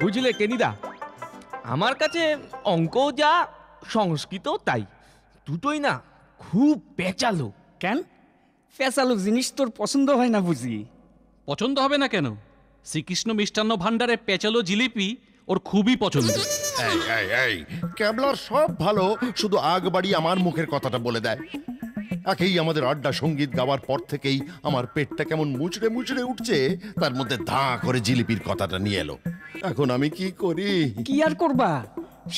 বুঝলে টেনিদা, আমার কাছে অঙ্কও যা সংস্কৃতও তাই, দুটোই না খুব পেঁচালো। কেন পেঁচালো জিনিস তোর পছন্দ হয় না বুঝি? পছন্দ হবে না কেন? শ্রীকৃষ্ণ মিষ্টান্ন ভাণ্ডারে পেঁচালো জিলিপি ওর খুবই পছন্দ। এই এই এই ক্যাবলার সব ভালো, শুধু আগ বাড়ি আমার মুখের কথাটা বলে দেয়। একেই আমাদের আড্ডা সঙ্গীত গাওয়ার পর থেকেই আমার পেটটা কেমন মুচড়ে মুচড়ে উঠছে, তার মধ্যে ধাঁ করে জিলিপির কথাটা নিয়ে এলো। এখন আমি কি করি? কি আর করবা,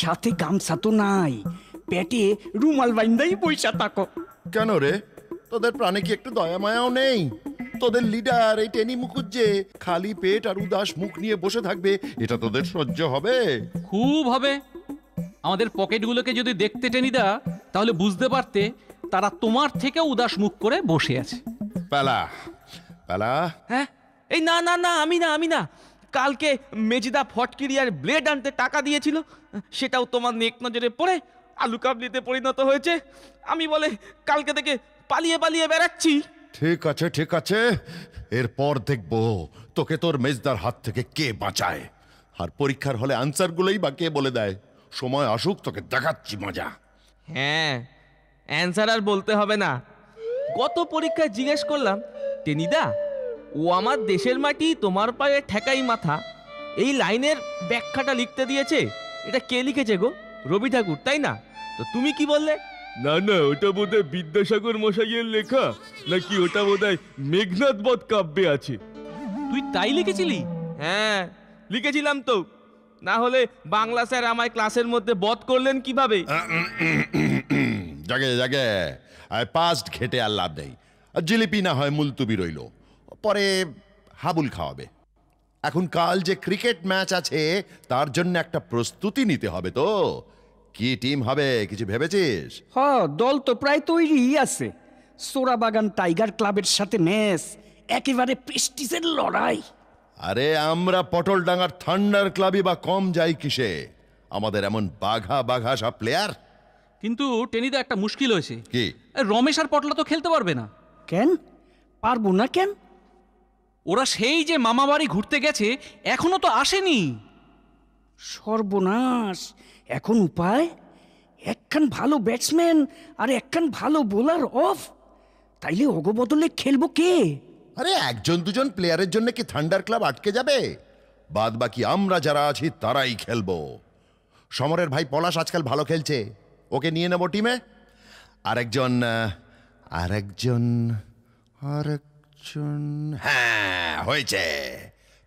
সাথে গামছা তো নাই, পেটে রুমাল বাইন্দাই পয়সা থাকো। কেন রে, তোদের প্রাণে কি একটু দয়া মায়াও নেই? তোদের লিডার এই টেনি মুখুজ্জে খালি পেট আর উদাস মুখ নিয়ে বসে থাকবে, এটা তোদের সহ্য হবে? খুব হবে। আমাদের পকেটগুলোকে যদি দেখতে টেনিদা, তাহলে বুঝতে পারতে তারা তোমার থেকে উদাস মুখ করে বসে আছে। পালা পালা। হ্যাঁ, এই না না না, আমি না। কালকে মেজদা ফটকিরি আর ব্লেড আনতে টাকা দিয়েছিল, সেটাও তোমার নেক নজরে পড়ে আলু কাবলিতে পরিণত হয়েছে। আমি বলে কালকে থেকে পালিয়ে পালিয়ে বেড়াচ্ছি। ঠিক আছে ঠিক আছে, এরপর দেখবো তোকে তোর মেজদার হাত থেকে কে বাঁচায়। আর পরীক্ষার হলে আনসারগুলোই বা কে বলে দেয়। সময় আসুক, তোকে দেখাচ্ছি মজা। হ্যাঁ, অ্যান্সার আর বলতে হবে না। গত পরীক্ষায় জিজ্ঞেস করলাম, টেনিদা ও আমার দেশের মাটি তোমার পায়ে ঠেকাই মাথা, এই লাইনের ব্যাখ্যাটা লিখতে দিয়েছে, এটা কে লিখেছে গো? রবি ঠাকুর, তাই না? তো তুমি কি বললে? না না, ওটা বোধহয় বিদ্যাসাগর মশাইয়ের লেখা, নাকি ওটা বোধহয় মেঘনাদ বধ কাব্যে আছে। তুই তাই লিখেছিলি? হ্যাঁ, লিখেছিলাম তো, না হলে বাংলা স্যার আমায় ক্লাসের মধ্যে বধ করলেন কিভাবে? জাগে জাগে, আই পাস্ট ঘেটে আর লাভ নেই। আর জিলিপি না হয় মুলতুবি রইল, পরে হাবুল খাওয়াবে। এখন কাল যে ক্রিকেট ম্যাচ আছে, তার জন্য একটা প্রস্তুতি নিতে হবে। তো কি টিম হবে কিছু ভেবেছিস? হ, দল তো প্রায় তৈরি আছে। সোরাবাগান টাইগার ক্লাবের সাথে ম্যাচ, একেবারে প্রেস্টিজের লড়াই। আরে আমরা পটলডাঙ্গার থান্ডার ক্লাবই বা কম যাই কিসে? আমাদের এমন বাঘা বাঘা সব প্লেয়ার। কিন্তু টেনিদা একটা মুশকিল হয়েছে। কি? রমেশ আর পটলা তো খেলতে পারবে না। কেন পারবো না? কেন? ওরা সেই যে মামা বাড়ি ঘুরতে গেছে, এখনো তো আসেনি। সর্বনাশ! এখন উপায়, একখান ভালো ব্যাটসম্যান আর একখান ভালো বোলার অফ, তাইলে ওগো বদলে খেলবো কে? আরে একজন দুজন প্লেয়ারের জন্য কি থান্ডার ক্লাব আটকে যাবে? বাদ বাকি আমরা যারা আছি তারাই খেলবো। সমরের ভাই পলাশ আজকাল ভালো খেলছে, ওকে নিয়ে নেব টিমে। আরেকজন আরেকজন আরেকজন হ্যাঁ, হয়েছে।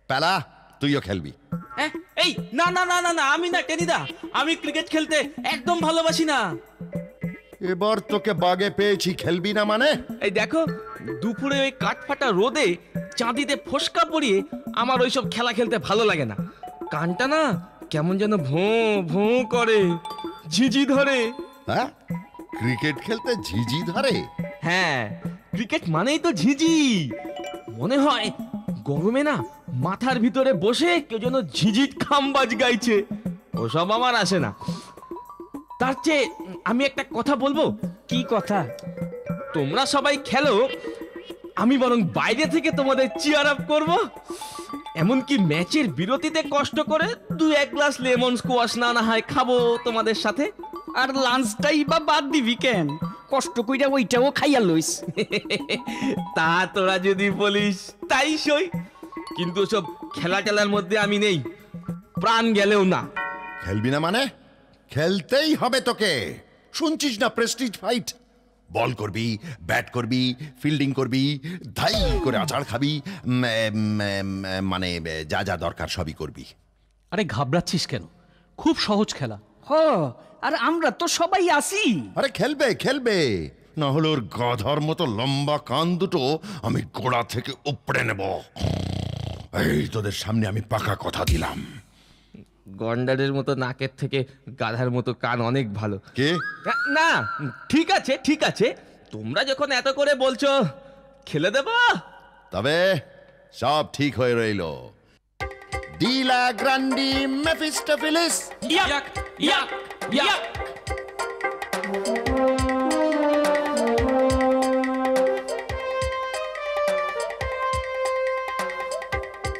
পেলা, তুইও খেলবি। হ্যাঁ, এই না না না না না, আমি না টেনিদা, আমি ক্রিকেট খেলতে একদম ভালোবাসি না। এবার তোকে বাগে পেয়েছি, খেলবি না মানে? এই দেখো, দুপুরে ওই কাঠফাটা রোদে চাঁদিতে ফোসকা পড়িয়ে আমার ওইসব খেলা খেলতে ভালো লাগে না। কানটা না কেমন যেন ভোঁ ভোঁ করে, ঝিঝি ধরে। হ্যাঁ, ক্রিকেট খেলতে ঝিঝি ধরে? হ্যাঁ, ক্রিকেট মানেই তো ঝিঝি। মনে হয় গরমে না মাথার ভিতরে বসে কেউ যেন ঝিঝির খামবাজ গাইছে। ওসব আমার আসে না। তার চেয়ে আমি একটা কথা বলবো। কি কথা? তোমরা সবাই খেলো, আমি বরং বাইরে থেকে তোমাদের চিয়ার আপ করবো। এমনকি ম্যাচের বিরতিতে কষ্ট করে 2-1 গ্লাস লেমন স্কোয়াশ না হয় খাবো তোমাদের সাথে। আর লাঞ্চটাই বা বাদ দিবি কেন? কষ্ট কইরা ওইটাও খাইয়া লইস। তা তোরা যদি বলিস তাই সই, কিন্তু সব খেলা টেলার মধ্যে আমি নেই, প্রাণ গেলেও না। খেলবি না মানে? খেলতেই হবে তোকে। শুনছিস না প্রেস্টিজ ফাইট? বল করবি, ব্যাট করবি, ফিল্ডিং করবি, ধাই করে আছাড় খাবি, মানে যা যা দরকার সবই করবি। আরে ঘাবড়াচ্ছিস কেন? খুব সহজ খেলা। হ, আর আমরা তো সবাই আছি। আরে খেলবে খেলবে, না হলে ওর গাধার মতো লম্বা কান দুটো আমি গোড়া থেকে উপড়ে নেব। এই তোদের সামনে আমি পাকা কথা দিলাম। গন্ডারের মতো নাকের থেকে গাধার মতো কান অনেক ভালো। কে? না, ঠিক আছে ঠিক আছে, তোমরা যখন এত করে বলছো খেলে দেব। তবে সব ঠিক হয়ে রইল। ডিলা গ্রান্ডি মেফিস্টোফেলিস। ইয়াক ইয়াক ইয়াক।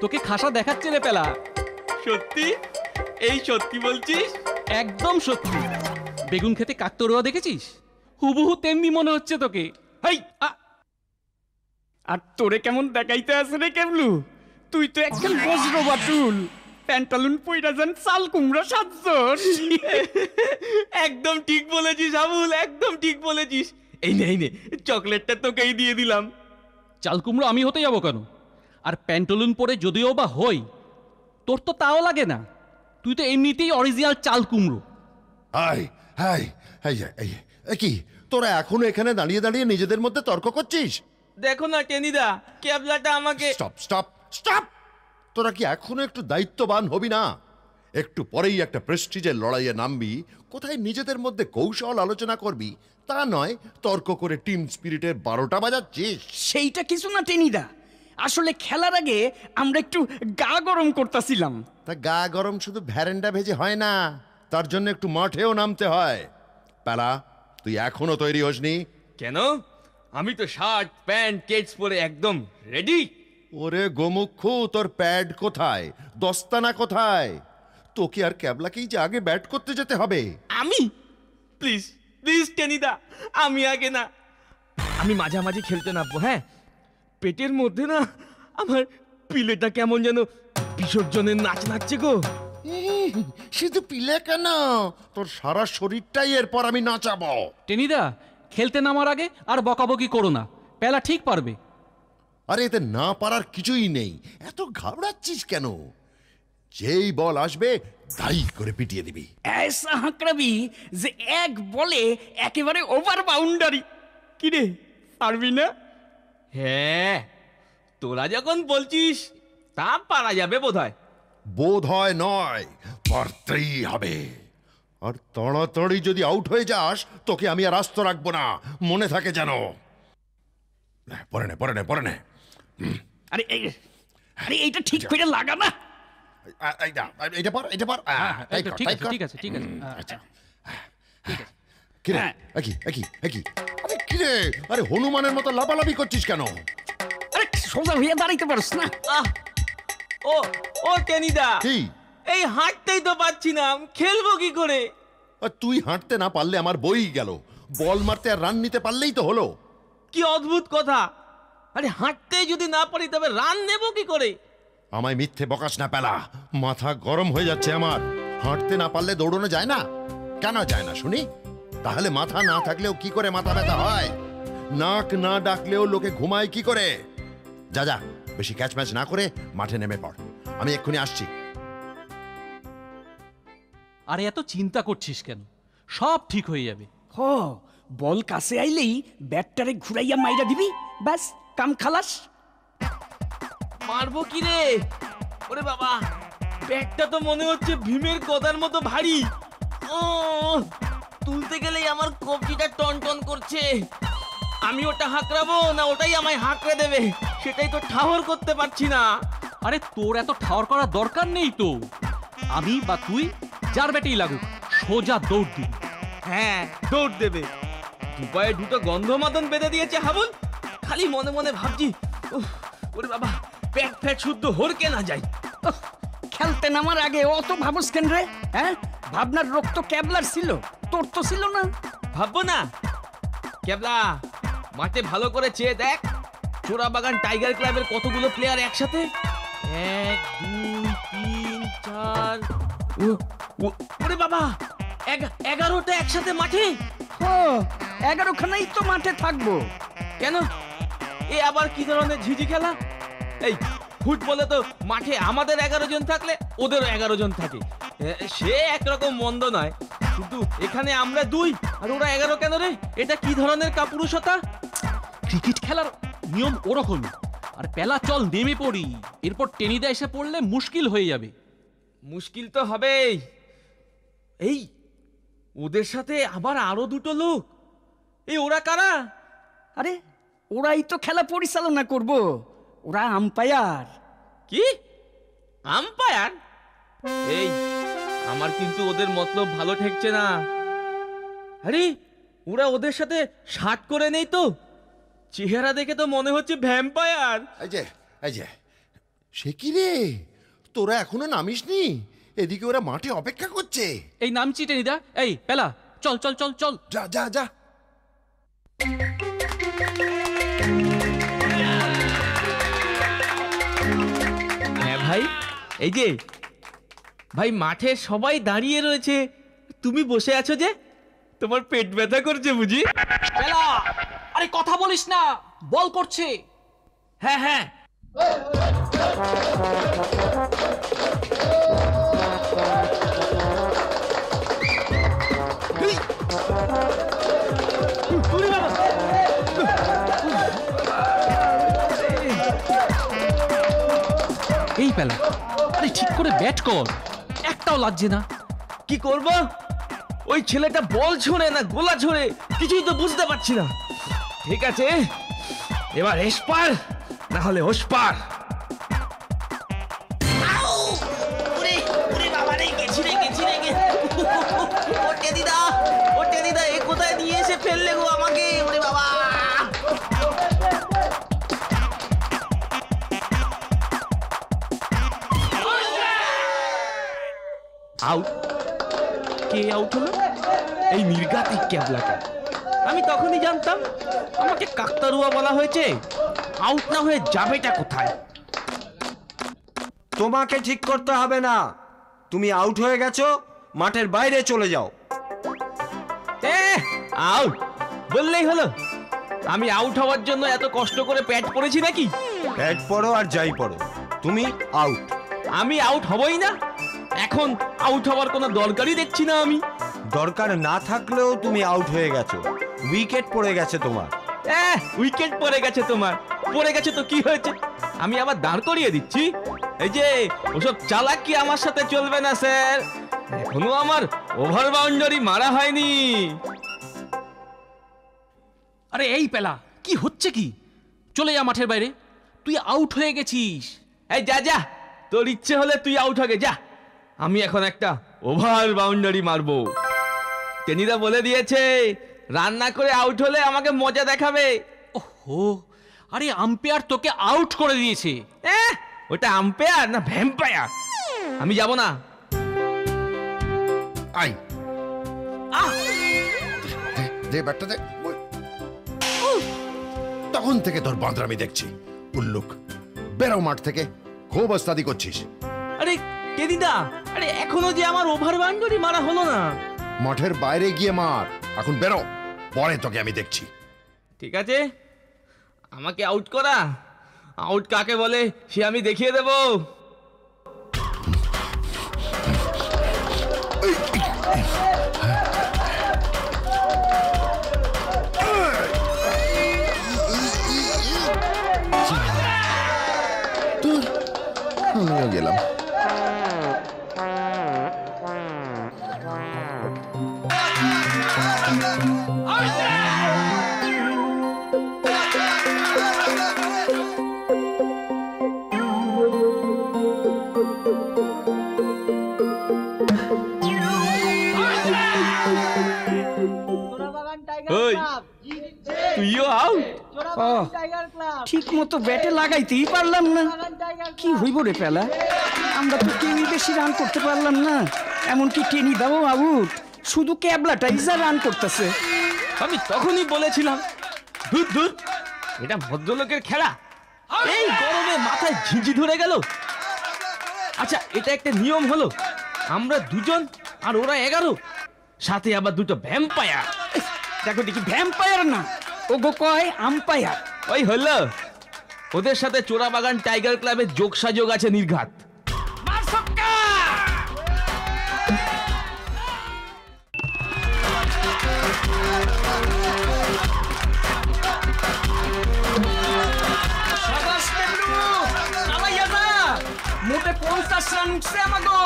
তোকে খাসা দেখাচ্ছে রে পেলা। সত্যি? এই সত্যি বলছিস? একদম সত্যি। বেগুন খেতে কাকতরুয়া দেখেছিস? হুবহু তেমনি মনে হচ্ছে তোকে। হেই আর তোরে কেমন দেখাইতে আছে রে কেবলু? তুই তো একদম বজ্র বাটুল, প্যান্টালুন পইরা যান চাল কুমড়া সাজছস। একদম ঠিক বলেছিস আবুল, একদম ঠিক বলেছিস। এই নে চকলেটটা তোকেই দিয়ে দিলাম। চাল কুমড়ো আমি হতে যাবো কেন? আর প্যান্টলুন পরে যদিও বা হই, তোর তো তাও লাগে না। তুই তো এমনিতেই অরিজিনাল চাল কুমড়ো। হাই হাই হাই এই কি তোরা এখনো এখানে দাঁড়িয়ে দাঁড়িয়ে নিজেদের মধ্যে তর্ক করছিস? দেখো না টেনিদা, ক্যাবলাটা আমাকে। Stop stop stop! তোরা কি এখনো একটু দায়িত্ববান হবি না? একটু পরেই একটা প্রেস্টিজের লড়াইয়ে নামবি, কোথায় নিজেদের মধ্যে কৌশল আলোচনা করবি, তা নয় তর্ক করে টিম স্পিরিটের 12টা বাজাচ্ছিস। সেইটা কিছু না টেনিদা, আসলে খেলার আগে আমরা একটু গা গরম করতেছিলাম। তা গা গরম শুধু ভ্যারেন্ডা ভেজে হয় না, তার জন্য একটু মাঠেও নামতে হয়। প্যালা, তুই এখনো তৈরি হসনি? কেন? আমি তো শার্ট প্যান্ট কেটস পরে একদম রেডি। ওরে গোমুখু, তোর প্যাড কোথায়, দস্তানা কোথায়? তোকে আর ক্যাবলাকেই যে আগে ব্যাট করতে যেতে হবে। আমি? প্লিজ প্লিজ টেনিদা, আমি আগে না। আমি মাঝামাঝি খেলতে নামবো। হ্যাঁ, পেটের মধ্যে না আমার পিলেটা কেমন যেন বিসর্জনের নাচ নাচছে গো। শুধু পিলে কেন, তোর সারা শরীরটাই এরপর আমি নাচাবো। টেনিদা, খেলতে নামার আগে আর বকাবকি করো না, পেলা ঠিক পারবে। আরে এতে না পারার কিছুই নেই, এত ঘাবড়াচ্ছিস কেন? যেই বল আসবে তাই করে পিটিয়ে দিবি। ऐसा হাঁকড়াবি যে এক বলে একেবারে ওভার বাউন্ডারি। কিরে, পারবি না? হ্যাঁ, তোরা যখন বলছিস তা পারা যাবে বোধহয়। বোধ হয় নয়, পারতেই হবে। আর তাড়াতাড়ি যদি আউট হয়ে যাস, তোকে আমি আর আস্ত রাখবো না, মনে থাকে যেন। পরে নে পরে নে পরে নে। আরে আরে এইটা ঠিক করে লাগা না। এটা পর এটা পর। এই তো, ঠিক আছে ঠিক আছে ঠিক আছে। আচ্ছা, কিরে একই একই একই, আরে কিরে, আরে হনুমানের মতো লাফালাফি করছিস কেন? আরে সোজা হয়ে দাঁড়াইতে পারছ না? আহ, ও ও টেনিদা, কি? এই হাঁটতেই তো পাচ্ছি না, খেলবো কি করে? আর তুই হাঁটতে না পারলে আমার বই গেল, বল মারতে আর রান নিতে পারলেই তো হলো। কি অদ্ভুত কথা! আরে হাঁটতেই যদি না পারি তবে রান নেব কি করে? আমায় মিথ্যে বকাস না পেলা, মাথা গরম হয়ে যাচ্ছে আমার। হাঁটতে না পারলে দৌড়ানো যায় না? কেন যায় না শুনি? তাহলে মাথা না থাকলেও কি করে মাথা ব্যথা হয়? নাক না ডাকলেও লোকে ঘুমায় কি করে? যা যা, বেশি ক্যাচ ম্যাচ না করে মাঠে নেমে পড়, আমি এক্ষুনি আসছি। আরে এত চিন্তা করছিস কেন? সব ঠিক হয়ে যাবে। হ, বল কাছে আইলেই ব্যাটটারে ঘুরাইয়া মাইরা দিবি, ব্যাস কাম খালাস। মারবো কি রে? ওরে বাবা, ব্যাগটা তো মনে হচ্ছে ভীমের গদার মতো ভারী। ও, তুলতে গেলেই আমার কবজিটা টন টন করছে। আমি ওটা হাঁকড়াবো না ওটাই আমায় হাঁকড়ে দেবে, সেটাই তো ঠাহর করতে পারছি না। আরে তোর এত ঠাওর করার দরকার নেই তো। আমি বা তুই, যার ব্যাটেই লাগুক, সোজা দৌড় দিবি। হ্যাঁ, দৌড় দেবে। দুপায়ে দুটো গন্ধ মতন বেঁধে দিয়েছে হাবুল। খালি মনে মনে ভাবছি, উফ, ওরে বাবা, পেট ফ্যাট শুদ্ধ হরকে না যায়। ওহ, খেলতে নামার আগে অত ভাবস কেন রে? হ্যাঁ, ভাবনার রোগ তো ক্যাবলার ছিল, তোর তো ছিল না। ভাববো না? ক্যাবলা, মাঠে ভালো করে চেয়ে দেখ, চোরাবাগান টাইগার ক্লাবের কতগুলো প্লেয়ার একসাথে। 1 2 3 4, ওরে বাবা, 11টা একসাথে মাঠে। ও, 11খানাই তো মাঠে থাকবো। কেন? এ আবার কি ধরনের ঝিঝি খেলা? এই ফুটবলে তো মাঠে আমাদের 11 জন থাকলে ওদেরও 11 জন থাকে, সে একরকম মন্দ নয়, কিন্তু এখানে আমরা 2 আর ওরা 11 কেন রে? এটা কি ধরনের কাপুরুষতা? ক্রিকেট খেলার নিয়ম ওরকমই। আর পেলা, চল নেমে পড়ি, এরপর টেনিদা এসে পড়লে মুশকিল হয়ে যাবে। মুশকিল তো হবেই। এই ওদের সাথে আবার আরো 2টো লোক, এই ওরা কারা? আরে ওরাই তো খেলা পরিচালনা করব, ওরা আম্পায়ার। কি আম্পায়ার? এই আমার কিন্তু ওদের মতলব ভালো ঠেকছে না। আরে ওরা ওদের সাথে শার্ট করে নেই তো? চেহারা দেখে তো মনে হচ্ছে ভ্যাম্পায়ার। এই যে সে কি রে, তোরা এখনো নামিসনি? এদিকে ওরা মাঠে অপেক্ষা করছে। এই নামছি টেনিদা। এই পেলা, চল চল চল চল। যা যা যা। হ্যাঁ ভাই, এই যে ভাই, মাঠে সবাই দাঁড়িয়ে রয়েছে, তুমি বসে আছো যে? তোমার পেট ব্যথা করছে বুঝি? পেলা, আরে কথা বলিস না, বল করছে। হ্যাঁ হ্যাঁ, এই পেলা, আরে ঠিক করে ব্যাট কর, একটাও লাগছে না। কি করব? ওই ছেলেটা বল ছোড়ে না গোলা ছোড়ে, কিছুই তো বুঝতে পারছি না। ঠিক আছে, এবার এসপার না হলে ওসপার। কোথায় নিয়ে এসে ফেললে গো আমাকে? ওরে বাবা, আউট। কে আউট হলো? এই নির্ঘাতিক ক্যাবলাটা। আমি তখনই জানতাম আমাকে কাকতারুয়া বলা হয়েছে। আউট না হয়ে যাবেটা কোথায়? তোমাকে ঠিক করতে হবে না, তুমি আউট হয়ে গেছো, মাঠের বাইরে চলে যাও। আউট বললেই হলো? আমি আউট হওয়ার জন্য এত কষ্ট করে প্যাড পরেছি নাকি? ব্যাট পড়ো আর যাই পড়ো, তুমি আউট। আমি আউট হবই না। এখন আউট হওয়ার কোনো দরকারই দেখছি না আমি। দরকার না থাকলেও তুমি আউট হয়ে গেছো, উইকেট পড়ে গেছে তোমার। উইকেট পড়ে গেছে তোমার? পড়ে গেছে তো কি হয়েছে? আমি আবার দাঁড় করিয়ে দিচ্ছি। এই যে ওসব চালাকি আমার সাথে চলবে না স্যার। এখনো আমার ওভার বাউন্ডারি মারা হয়নি। আরে এই পেলা, কি হচ্ছে কি? চলে যা মাঠের বাইরে, তুই আউট হয়ে গেছিস। এই যা যা, তোর ইচ্ছে হলে তুই আউট হয়ে যা। আমি এখন একটা ওভার বাউন্ডারি মারবো। টেনিদা বলে দিয়েছে রান্না করে আউট হলে আমাকে মজা দেখাবে। ওহো, আরে আম্পায়ার তোকে আউট করে দিয়েছে। ওটা আম্পায়ার না ভ্যাম্পায়ার? আমি যাব না। আই দে ব্যাটটা দে। তখন থেকে তোর বাঁদরামি দেখছি। উল্লুক, বেরো মাঠ থেকে, খুব ওস্তাদি করছিস। আরে টেনিদা, আরে এখনো যে আমার ওভার বাউন্ডারি মারা হলো না। মাঠের বাইরে গিয়ে মার, এখন বেরো, পরে তোকে আমি দেখছি। ঠিক আছে, আমাকে আউট করা। আউট কাকে বলে সে আমি দেখিয়ে দেব। আমিও গেলাম। ওই, তুইও আউট? ঠিক মতো ব্যাটে লাগাইতেই পারলাম না। কি হইব রে পেলা, আমরা তো কেউই বেশি রান করতে পারলাম না। এমনকি টেনি দাও আউট, শুধু ক্যাবলাটাই যা রান করতেছে। আমি তখনই বলেছিলাম, ধুর ধুর, এটা ভদ্রলোকের খেলা। এই গরমে মাথায় ঝিঁঝি ধরে গেল। আচ্ছা, এটা একটা নিয়ম হলো, আমরা দুজন আর ওরা 11, সাথে আবার দুটো ভ্যাম্পায়ার। দেখো দেখি, ভ্যাম্পায়ার না, ওগো কয় আম্পায়ার। ওই হলো, ওদের সাথে চোরাবাগান টাইগার ক্লাবের যোগসাযোগ আছে নির্ঘাত। মোটে 50 রান উঠছে আমাগো।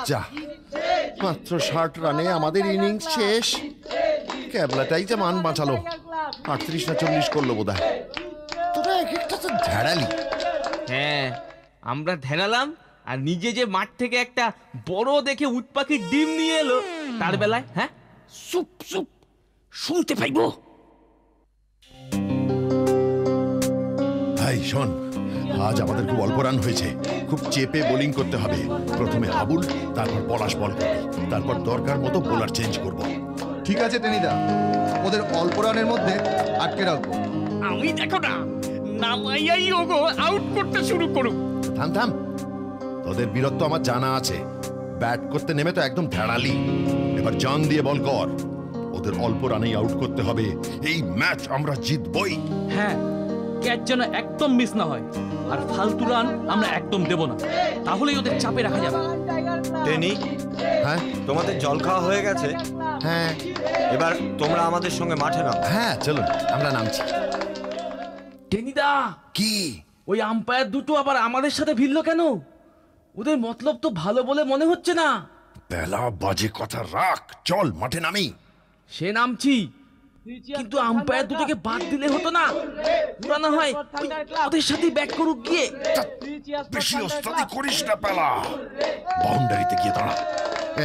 যা, মাত্র 60 রানে আমাদের ইনিংস শেষ। ক্যাবলাটাই যে মান বাঁচালো। 38 না 40 করলো বোধহয়। তোরা এক একটা তো ঝাড়ালি। হ্যাঁ, আমরা ধেরালাম আর নিজে যে মাঠ থেকে একটা বড় দেখে উট পাখির ডিম নিয়ে এলো তার বেলায়, হ্যাঁ? চুপ চুপ, শুনতে পাইবো। ভাই শোন, আজ আমাদের খুব অল্প রান হয়েছে, খুব চেপে বোলিং করতে হবে। প্রথমে হাবুল, তারপর পলাশ বল করবে, তারপর দরকার মতো বোলার চেঞ্জ করব। ঠিক আছে টেনিদা, ওদের অল্প রানের মধ্যে আটকে রাখবো। আমি দেখো না, নামাইয়াই ওগো আউট করতে শুরু করুক। থাম থাম, তোদের বীরত্ব আমার জানা আছে। ব্যাট করতে নেমে তো একদম ঢেড়ালি। এবার জান দিয়ে বল কর। ওদের অল্প রানেই আউট করতে হবে। এই ম্যাচ আমরা জিতবই। হ্যাঁ, ক্যাচ যেন একদম মিস না হয়, আর ফালতু রান আমরা একদম দেব না, তাহলেই ওদের চাপে রাখা যাবে। টেনি, হ্যাঁ তোমাদের জল খাওয়া হয়ে গেছে? হ্যাঁ এবার তোমরা আমাদের সঙ্গে মাঠে নাও। হ্যাঁ, চলুন আমরা নামছি। টেনিদা, কি ওই আম্পায়ার দুটো আবার আমাদের সাথে ভিড়লো কেন? ওদের মতলব তো ভালো বলে মনে হচ্ছে না। বেলা বাজে কথা রাখ, চল মাঠে নামি। সে নামছি, কিন্তু আম্পায়ার দুটোকে বাদ দিলে হতো না? ওরা না হয় ওদের সাথে ব্যাট করুক গিয়ে। বেশি ওস্তাদি করিস না পেলা। বাউন্ডারিতে গিয়ে দাঁড়া।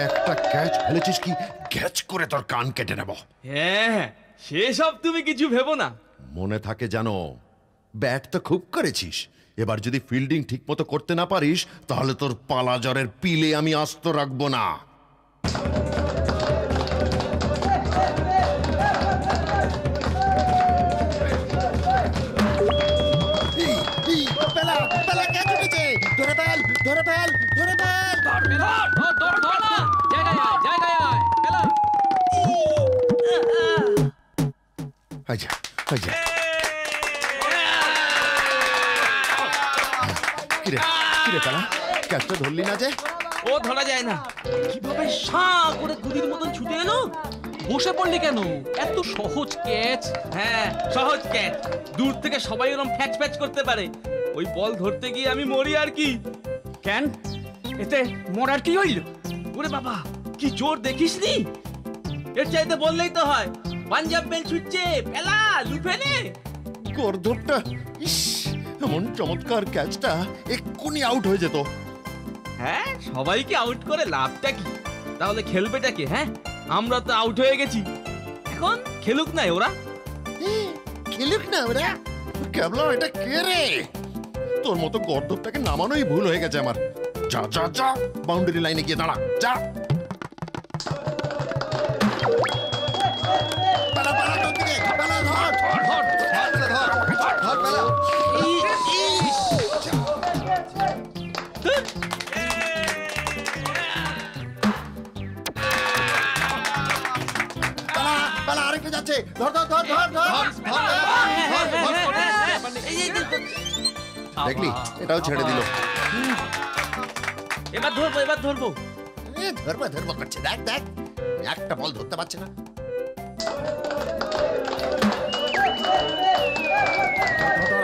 একটা ক্যাচ ফেলেছিস কি ক্যাচ করে তোর কান কেটে নেব। হ্যাঁ, সেসব তুমি কিছু ভেবো না। মনে থাকে জানো, ব্যাট তো খুব করেছিস। এবার যদি ফিল্ডিং ঠিক মতো করতে না পারিস, তাহলে তোর পালা জ্বরের পিলে আমি আস্ত রাখবো না। আচ্ছা আচ্ছা, কিরে কিরে পেলা, ক্যাচটা ধরলি না যে? ও ধরা যায় না। কিভাবে সাঁ করে গুলির মতন ছুটে এলো? বসে পড়লি কেন? এত সহজ ক্যাচ। হ্যাঁ, সহজ ক্যাচ। দূর থেকে সবাই ওরকম ফ্যাচ ফ্যাচ করতে পারে। ওই বল ধরতে গিয়ে আমি মরি আর কি। কেন, এতে মরার কি হইল? ওরে বাবা, কি জোর দেখিসনি? এর চাইতে বললেই তো হয়, পাঞ্জাব মেল ছুটছে, পেলা লুফে নে। গর্দভটা, ইস, এমন চমৎকার ক্যাচটা এক্ষুনি আউট হয়ে যেত। হ্যাঁ, সবাইকে আউট করে লাভটা কি? তাহলে খেলবেটা কে? হ্যাঁ, আমরা তো আউট হয়ে গেছি, এখন খেলুক নাই ওরা। খেলুক না ওরা। কেবলা এটা কে রে? তোর মতো গর্দভটাকে নামানোই ভুল হয়ে গেছে আমার। যা যা যা, বাউন্ডারি লাইনে গিয়ে দাঁড়া, যা। পালা, পালা, তোর দিকে, পালা, ধর। পালা, পালা, আরেকটা যাচ্ছে। ধর ধর ধর ধর ধর। দেখলি, এটাও ছেড়ে দিল। এবার ধরবো, এবার ধরবো। ধরবো ধরবো করছে, দেখ দেখ, একটা বল ধরতে পারছে না।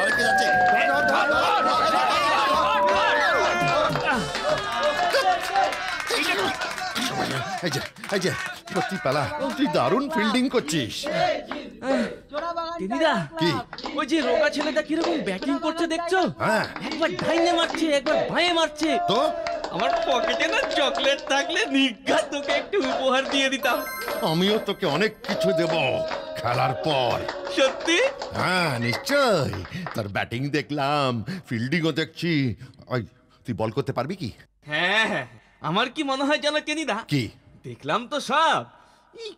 আরেকটা যাচ্ছে। ধর, ধর, ধর, ধর, ধর, এই যে, এই যে, সত্যি পেলা, তুই দারুণ ফিল্ডিং করছিস। টেনিদা, কি? ওই যে রোগা ছেলেটা কিরকম ব্যাটিং করছে দেখছো? হ্যাঁ। একবার ডাইনে মারছে, একবার বাঁয়ে মারছে। তো আমার পকেটে না চকলেট থাকলে নিজ্ঞা তোকে একটু উপহার দিয়ে দিতাম। আমিও তোকে অনেক কিছু দেব খেলার পর। সত্যি? হ্যাঁ নিশ্চয়। তার ব্যাটিং দেখলাম, ফিল্ডিংও দেখছি। ওই, তুই বল করতে পারবি কি? হ্যাঁ হ্যাঁ, আমার কি মনে হয় জানো টেনিদা? কি? দেখলাম তো সব। এই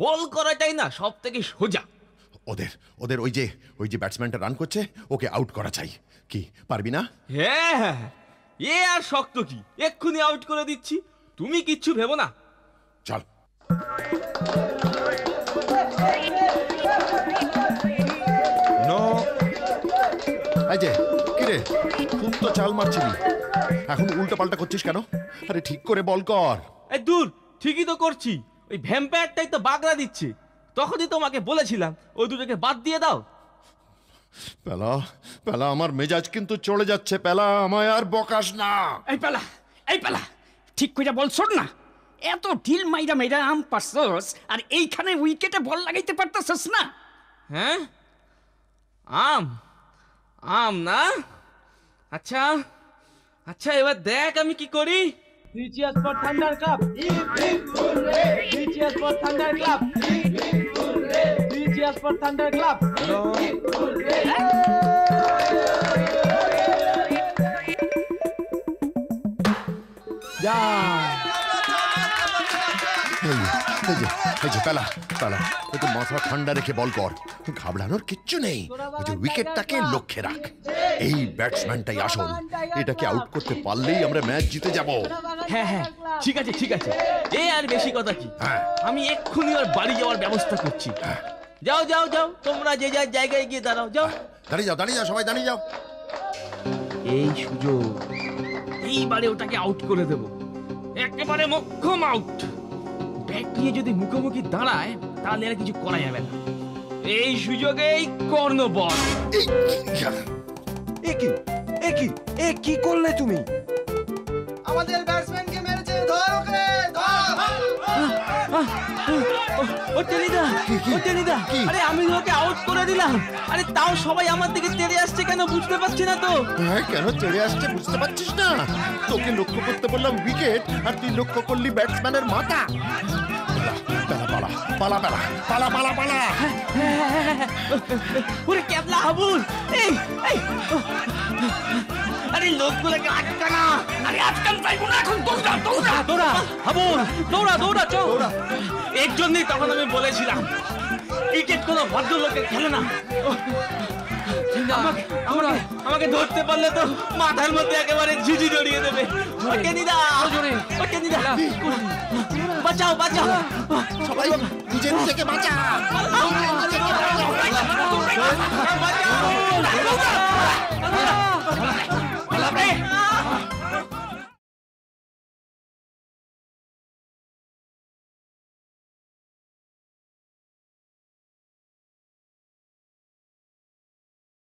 বল করাটাই না সব থেকে সোজা। ওদের ওদের ওই যে ব্যাটসম্যানটা রান করছে, ওকে আউট করা চাই। কি পারবি না? হ্যাঁ হ্যাঁ, এ আর শক্ত কি, এক্ষুনি আউট করে দিচ্ছি, তুমি কিচ্ছু ভেবো না। চল। নো, এই যে, কিরে, খুব তো চাল মারছিলি, এখন উল্টো পাল্টা করছিস কেন? আরে ঠিক করে বল কর। এই দূর, ঠিকই তো করছি। ওই ভ্যাম্পায়ারটাই তো বাগড়া দিচ্ছে। তখনই তোমাকে বলেছিলাম ওই দুটোকে বাদ দিয়ে দাও। পেলা, পেলা, আমার মেজাজ কিন্তু চলে যাচ্ছে। পেলা, আমায় আর বকাস না। এই পেলা, এই পেলা, ঠিক করে বল শোন না। এত ঢিল মাইরা মাইরা আম পারছস, আর এইখানে উইকেটে বল লাগাইতে পারতেছস না? হ্যাঁ, আম আম না? আচ্ছা আচ্ছা এবার দেখ আমি কি করি। Three cheers for Thunder Club. Three cheers for Thunder Club. Three cheers for Thunder Club. এই যে পেলা পেলা একটু মাথা ঠান্ডা রেখে বল কর, ঘাবড়ানোর কিচ্ছু নেই। ওই যে উইকেটটাকে লক্ষ্যে রাখ, এই ব্যাটসম্যানটাই আসল, এটাকে আউট করতে পারলেই আমরা ম্যাচ জিতে যাব। হ্যাঁ হ্যাঁ ঠিক আছে ঠিক আছে, এ আর বেশি কথা কি, হ্যাঁ। আমি এক্ষুনি ওর বাড়ি যাওয়ার ব্যবস্থা করছি। যাও যাও যাও, তোমরা যে যার জায়গায় গিয়ে দাঁড়াও, যাও। দাঁড়িয়ে যাও সবাই দাঁড়িয়ে যাও। এই সুযোগ, এইবারে ওটাকে আউট করে দেব, একেবারে মোক্ষম আউট। ব্যাট নিয়ে যদি মুখোমুখি দাঁড়ায় তাহলে আর কিছু করা যাবে না। এই সুযোগেই কর্ণ বল। এ কি করলে তুমি? আমাদের ব্যাটসম্যানকে মেরেছে, ধর ওকে, ও টেনিদা, ও টেনিদা, আরে আমি ওকে আউট করে দিলাম। আরে তাও সবাই আমার দিকে তেড়ে আসছে কেন বুঝতে পারছি না তো। হ্যাঁ, কেন চলে আসছে বুঝতে পারছিস না? তোকে লক্ষ্য করতে বললাম উইকেট, আর তুই লক্ষ্য করলি ব্যাটসম্যানের মাথা। পালা পালা পালা পালা পালা পালা। ওরে ক্যাবলা হাবুল, এই এই, আরে লোকগুলোকে আটকা না, আরে আটকান পাইবো না, এখন দৌড়া দৌড়া দৌড়া হাবুল, দৌড়া দৌড়া চল। এর জন্যই তখন আমি বলেছিলাম ক্রিকেট কোনো ভদ্রলোকের খেলে না। আমাকে ধরতে পারলে তো মাথার মধ্যে একেবারে ঝিঝি জড়িয়ে দেবে। বাঁচাও বাঁচাও, সবাই নিজেকে বাঁচা। বাঁচাও।